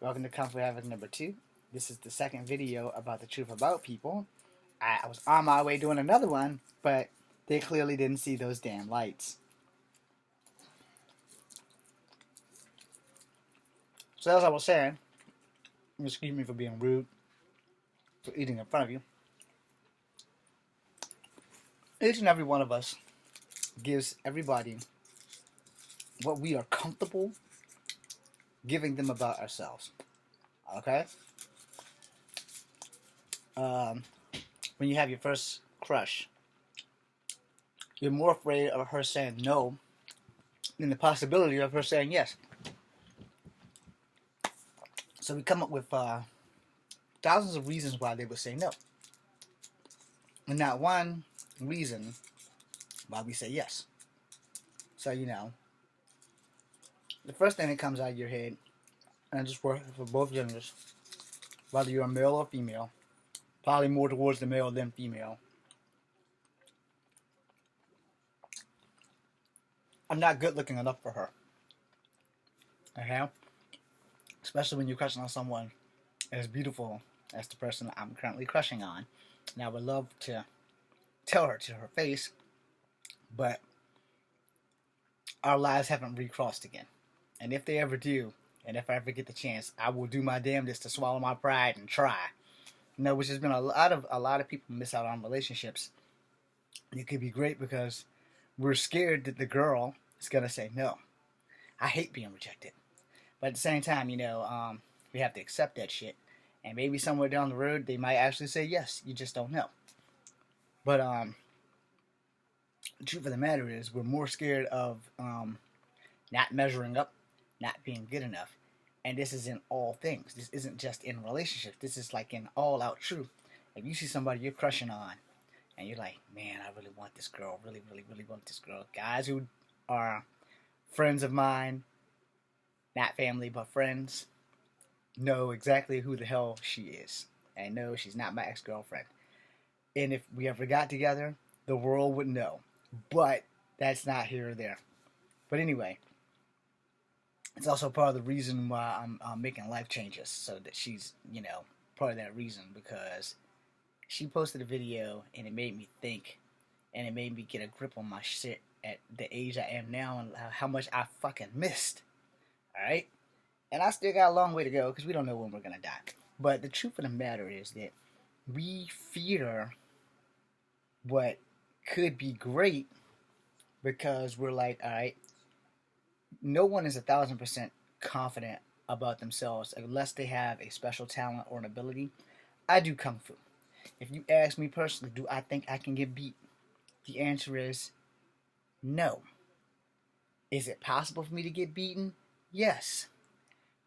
Welcome to Comfort Havoc number 2. This is the second video about the truth about people. I was on my way doing another one, but they clearly didn't see those damn lights. So as I was saying, excuse me for being rude, for eating in front of you. Each and every one of us gives everybody what we are comfortable giving them about ourselves. Okay? When you have your first crush, you're more afraid of her saying no than the possibility of her saying yes. So we come up with thousands of reasons why they would say no. And not one reason why we say yes. So, the first thing that comes out of your head, and just works for both genders, whether you're a male or female, probably more towards the male than female. I'm not good looking enough for her. Okay? Especially when you're crushing on someone as beautiful as the person I'm currently crushing on. And I would love to tell her to her face, but our lives haven't recrossed again. And if they ever do, and if I ever get the chance, I will do my damnedest to swallow my pride and try. Which has been a lot of people miss out on relationships. It could be great because we're scared that the girl is gonna say no. I hate being rejected, but at the same time, we have to accept that shit. And maybe somewhere down the road, they might actually say yes. You just don't know. But the truth of the matter is, we're more scared of not measuring up, not being good enough. And this is in all things. This isn't just in relationships. This is like in all out truth. If you see somebody you're crushing on, and you're like, man, I really want this girl. Really, really, really want this girl. Guys who are friends of mine, not family, but friends, know exactly who the hell she is. And no, she's not my ex-girlfriend. And if we ever got together, the world would know. But that's not here or there. But anyway, it's also part of the reason why I'm making life changes, so that she's, part of that reason, because she posted a video and it made me think, and it made me get a grip on my shit at the age I am now and how much I fucking missed. Alright? And I still got a long way to go because we don't know when we're going to die. But the truth of the matter is that we fear what could be great because we're like, alright, no one is 1,000% confident about themselves unless they have a special talent or an ability. I do Kung Fu. If you ask me personally, do I think I can get beat? The answer is no. Is it possible for me to get beaten? Yes.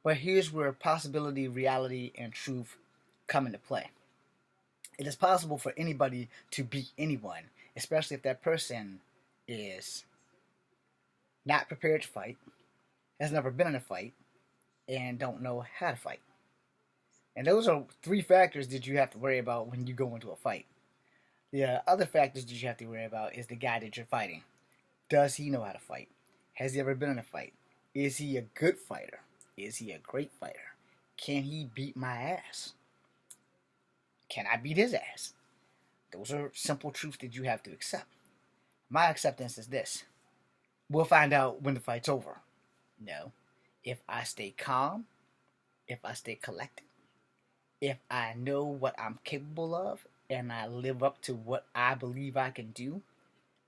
But here's where possibility, reality, and truth come into play. It is possible for anybody to beat anyone, especially if that person is not prepared to fight, has never been in a fight, and don't know how to fight. And those are 3 factors that you have to worry about when you go into a fight. The other factors that you have to worry about is the guy that you're fighting. Does he know how to fight? Has he ever been in a fight? Is he a good fighter? Is he a great fighter? Can he beat my ass? Can I beat his ass? Those are simple truths that you have to accept. My acceptance is this. We'll find out when the fight's over. No. If I stay calm, if I stay collected, if I know what I'm capable of, and I live up to what I believe I can do,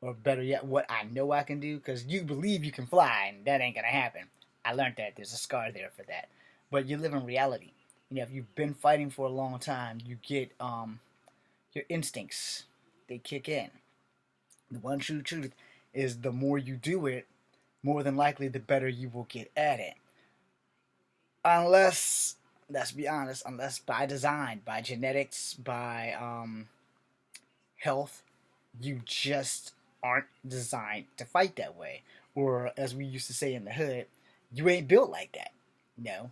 or better yet, what I know I can do, because you believe you can fly, and that ain't going to happen. I learned that. There's a scar there for that. But you live in reality. If you've been fighting for a long time, you get your instincts. They kick in. The one true truth is the more you do it, more than likely the better you will get at it. Unless, let's be honest, unless by design, by genetics, by health, you just aren't designed to fight that way. Or as we used to say in the hood, you ain't built like that. No.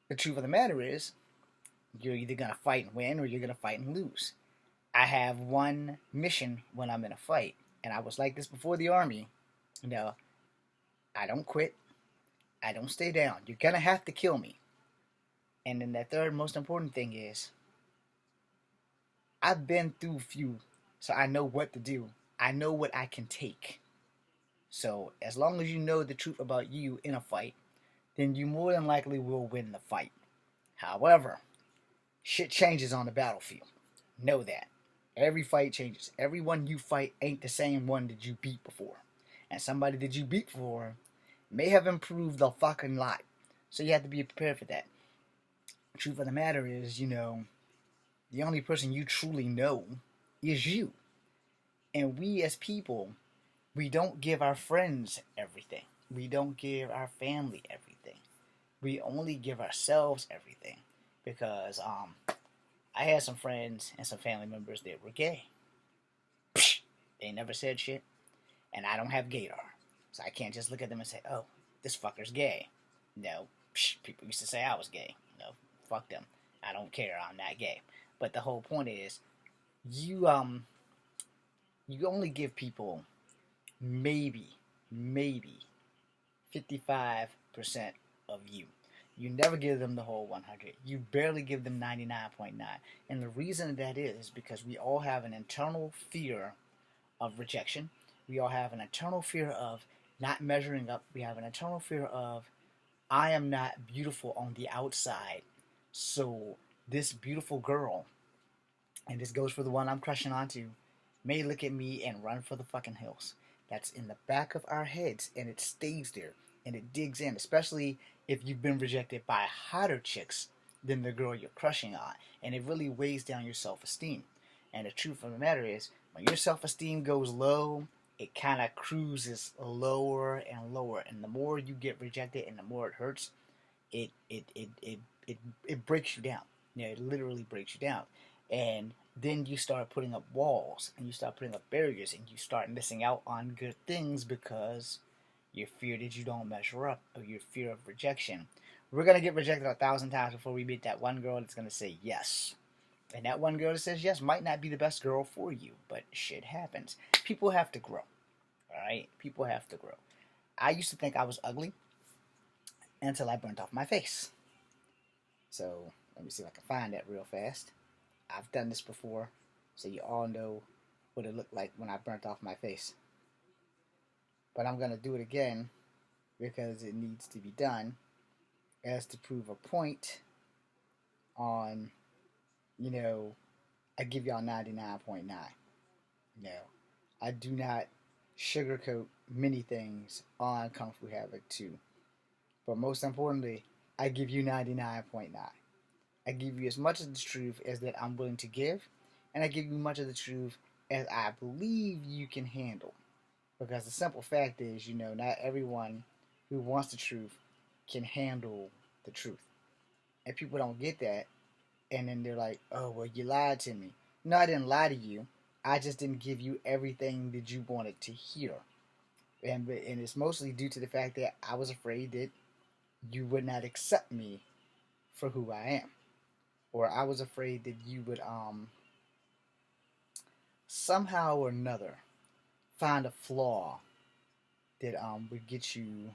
The truth of the matter is, you're either going to fight and win or you're going to fight and lose. I have one mission when I'm in a fight. And I was like this before the army. I don't quit. I don't stay down. You're going to have to kill me. And then the third most important thing is I've been through few, so I know what to do. I know what I can take. So as long as you know the truth about you in a fight, then you more than likely will win the fight. However, shit changes on the battlefield. Know that. Every fight changes. Everyone you fight ain't the same one that you beat before. And somebody that you beat before may have improved a fucking lot. So you have to be prepared for that. The truth of the matter is, the only person you truly know is you. And we as people, we don't give our friends everything. We don't give our family everything. We only give ourselves everything. Because I had some friends and some family members that were gay. Psh, they never said shit. And I don't have gaydar. So I can't just look at them and say, oh, this fucker's gay. No. Psh, people used to say I was gay. No, fuck them. I don't care. I'm not gay. But the whole point is, you you only give people maybe 55% of you. You never give them the whole 100. You barely give them 99.9. And the reason that is because we all have an internal fear of rejection. We all have an internal fear of not measuring up. We have an internal fear of I am not beautiful on the outside. So this beautiful girl, and this goes for the one I'm crushing onto, may look at me and run for the fucking hills. That's in the back of our heads, and it stays there, and it digs in, especially if you've been rejected by hotter chicks than the girl you're crushing on, and it really weighs down your self-esteem. And the truth of the matter is, when your self-esteem goes low, it kind of cruises lower and lower, and the more you get rejected and the more it hurts, it breaks you down. It literally breaks you down. And then you start putting up walls and you start putting up barriers and you start missing out on good things because you fear that you don't measure up or your fear of rejection. We're going to get rejected 1,000 times before we meet that one girl that's going to say yes. And that one girl that says yes might not be the best girl for you, but shit happens. People have to grow. Alright? People have to grow. I used to think I was ugly until I burnt off my face. So let me see if I can find that real fast. I've done this before, so you all know what it looked like when I burnt off my face. But I'm going to do it again because it needs to be done as to prove a point on, I give y'all 99.9. I do not sugarcoat many things on Kung Fu Havoc 2. But most importantly, I give you 99.9. I give you as much of the truth as that I'm willing to give, and I give you much of the truth as I believe you can handle. Because the simple fact is, not everyone who wants the truth can handle the truth. And people don't get that, and then they're like, oh, well, you lied to me. No, I didn't lie to you. I just didn't give you everything that you wanted to hear. And it's mostly due to the fact that I was afraid that you would not accept me for who I am. Or I was afraid that you would somehow or another find a flaw that would get you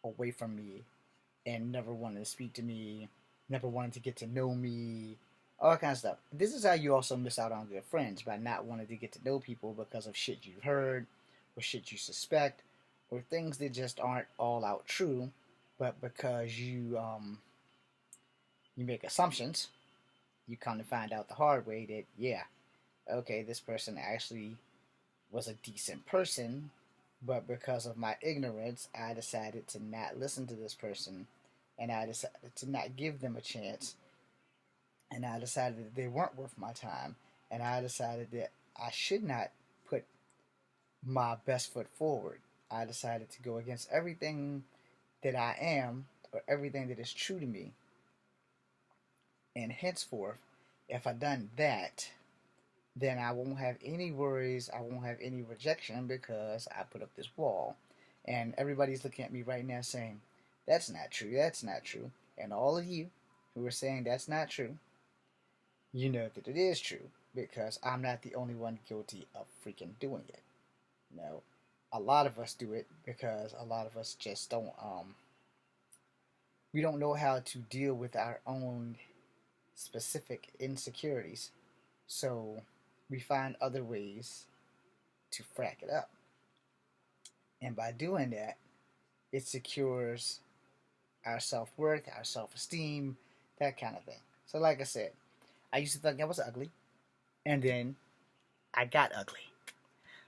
away from me and never wanted to speak to me, never wanted to get to know me, all that kind of stuff. This is how you also miss out on good friends, by not wanting to get to know people because of shit you heard or shit you suspect or things that just aren't all out true, but because you make assumptions, you come to find out the hard way that, yeah, okay, this person actually was a decent person, but because of my ignorance, I decided to not listen to this person, and I decided to not give them a chance, and I decided that they weren't worth my time, and I decided that I should not put my best foot forward. I decided to go against everything that I am, or everything that is true to me, and henceforth, if I done that, then I won't have any worries, I won't have any rejection because I put up this wall. And everybody's looking at me right now saying, that's not true, that's not true. And all of you who are saying that's not true, you know that it is true because I'm not the only one guilty of freaking doing it. No, a lot of us do it because a lot of us just don't we don't know how to deal with our own specific insecurities. So we find other ways to frack it up. And by doing that, it secures our self worth, our self esteem, that kind of thing. So, like I said, I used to think I was ugly, and then I got ugly.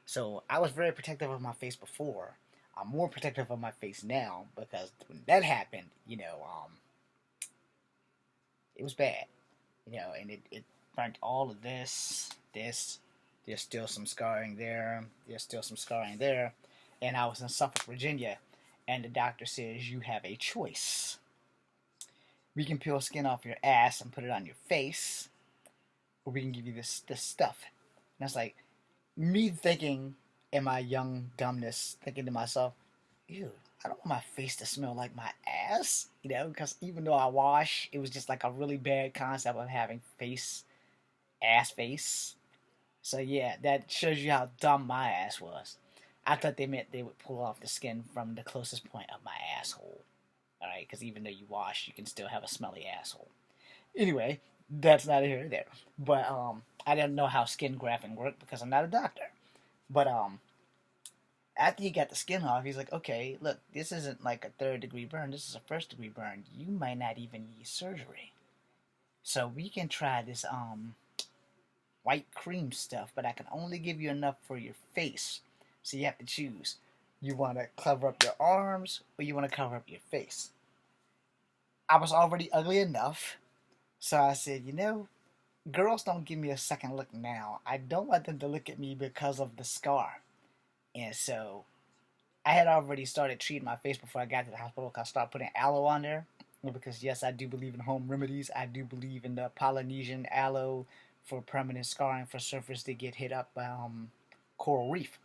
So, I was very protective of my face before. I'm more protective of my face now because when that happened, it was bad, and it burnt all of this. There's still some scarring there. There's still some scarring there. And I was in Suffolk, Virginia, and the doctor says you have a choice. We can peel skin off your ass and put it on your face, or we can give you this stuff. And it's like me thinking in my young dumbness, thinking to myself, ew, I don't want my face to smell like my ass, because even though I wash, it was just like a really bad concept of having ass face. So yeah, that shows you how dumb my ass was. I thought they meant they would pull off the skin from the closest point of my asshole. Alright, because even though you wash, you can still have a smelly asshole. Anyway, that's neither here nor there. But I didn't know how skin grafting worked because I'm not a doctor. But after he got the skin off, he's like, okay, look, this isn't like a third-degree burn. This is a first-degree burn. You might not even need surgery. So we can try this white cream stuff, but I can only give you enough for your face. So you have to choose. You want to cover up your arms or you want to cover up your face. I was already ugly enough, so I said, girls don't give me a second look now. I don't want them to look at me because of the scar. And so I had already started treating my face before I got to the hospital. I started putting aloe on there. Because yes, I do believe in home remedies. I do believe in the Polynesian aloe for permanent scarring for surface that get hit up by coral reef.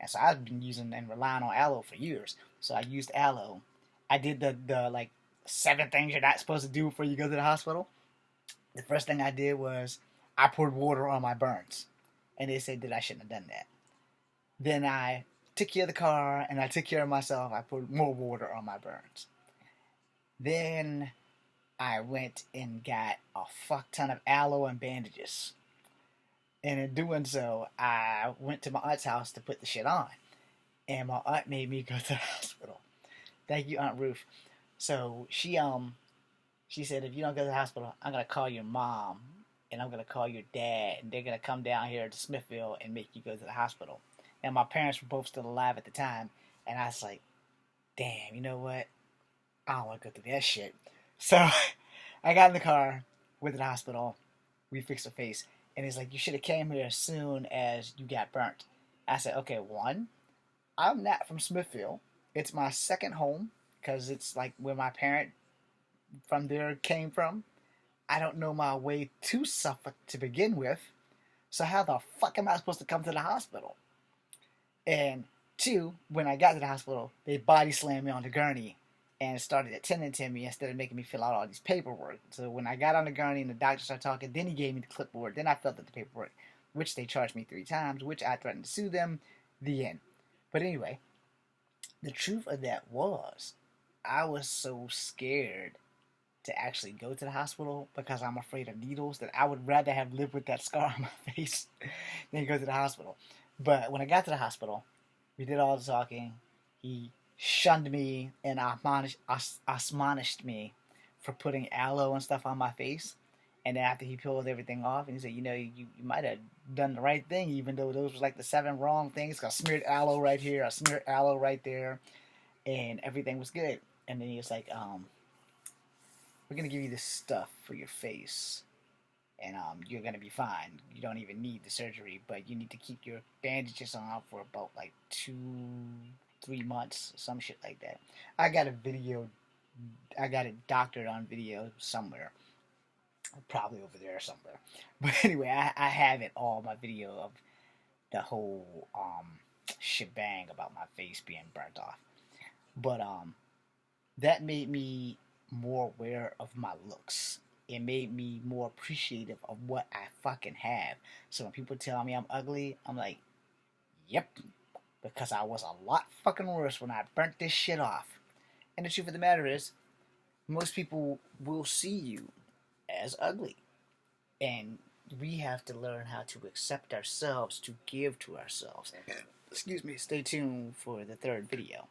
And so I've been using and relying on aloe for years. So I used aloe. I did the like 7 things you're not supposed to do before you go to the hospital. The first thing I did was I poured water on my burns. And they said that I shouldn't have done that. Then I took care of the car and I took care of myself. I poured more water on my burns. Then I went and got a fuck ton of aloe and bandages. And in doing so, I went to my aunt's house to put the shit on. And my aunt made me go to the hospital. Thank you, Aunt Ruth. So she said, if you don't go to the hospital, I'm gonna call your mom and I'm gonna call your dad, and they're gonna come down here to Smithville and make you go to the hospital. And my parents were both still alive at the time, and I was like, damn, you know what? I don't want to go through that shit. So I got in the car, went to the hospital, we fixed her face, and it's like, you should have came here as soon as you got burnt. I said, okay, one, I'm not from Smithfield. It's my second home, because it's like where my parent from there came from. I don't know my way to Suffolk to begin with, so how the fuck am I supposed to come to the hospital? And two, when I got to the hospital, they body slammed me on the gurney and started attending to me instead of making me fill out all these paperwork. So when I got on the gurney and the doctor started talking, then he gave me the clipboard. Then I filled out the paperwork, which they charged me 3 times, which I threatened to sue them. The end. But anyway, the truth of that was, I was so scared to actually go to the hospital because I'm afraid of needles that I would rather have lived with that scar on my face than go to the hospital. But when I got to the hospital, we did all the talking. He shunned me and admonished me for putting aloe and stuff on my face. And after he peeled everything off, and he said, you might have done the right thing, even though those was like the 7 wrong things. I smeared aloe right here, I smeared aloe right there, and everything was good. And then he was like, we're going to give you this stuff for your face, and you're going to be fine. You don't even need the surgery, but you need to keep your bandages on for about like 2-3 months, some shit like that. I got it doctored on video somewhere, probably over there somewhere. But anyway, I have it all, my video of the whole shebang about my face being burnt off. But that made me more aware of my looks. It made me more appreciative of what I fucking have. So when people tell me I'm ugly, I'm like, yep, because I was a lot fucking worse when I burnt this shit off. And the truth of the matter is, most people will see you as ugly. And we have to learn how to accept ourselves, to give to ourselves. Excuse me, stay tuned for the third video.